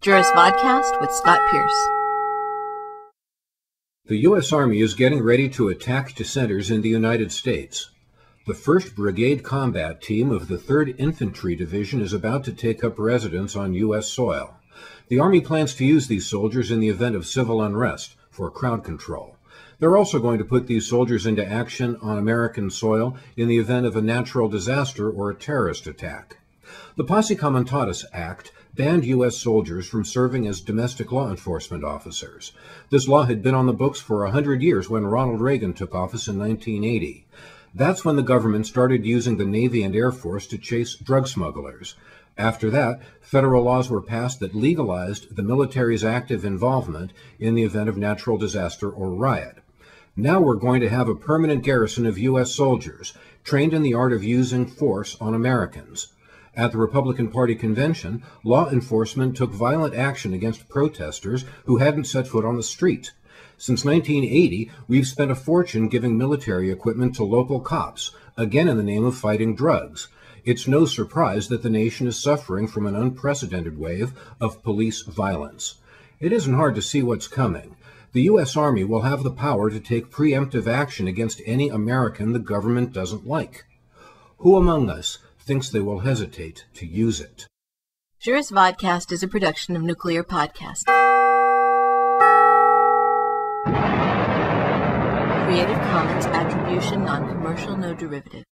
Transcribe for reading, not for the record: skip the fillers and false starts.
Juris Vodcast with Scott Pearce. The U.S. Army is getting ready to attack dissenters in the United States. The 1st Brigade Combat Team of the 3rd Infantry Division is about to take up residence on U.S. soil. The Army plans to use these soldiers in the event of civil unrest for crowd control. They're also going to put these soldiers into action on American soil in the event of a natural disaster or a terrorist attack. The Posse Comitatus Act banned U.S. soldiers from serving as domestic law enforcement officers. This law had been on the books for 100 years when Ronald Reagan took office in 1980. That's when the government started using the Navy and Air Force to chase drug smugglers. After that, federal laws were passed that legalized the military's active involvement in the event of natural disaster or riot. Now we're going to have a permanent garrison of U.S. soldiers, trained in the art of using force on Americans. At the Republican Party convention, law enforcement took violent action against protesters who hadn't set foot on the street. Since 1980, we've spent a fortune giving military equipment to local cops, again in the name of fighting drugs. It's no surprise that the nation is suffering from an unprecedented wave of police violence. It isn't hard to see what's coming. The U.S. Army will have the power to take preemptive action against any American the government doesn't like. Who among us thinks they will hesitate to use it? Juris Vodcast is a production of Nuclear Podcast. Creative Commons Attribution, Non-Commercial, No Derivative.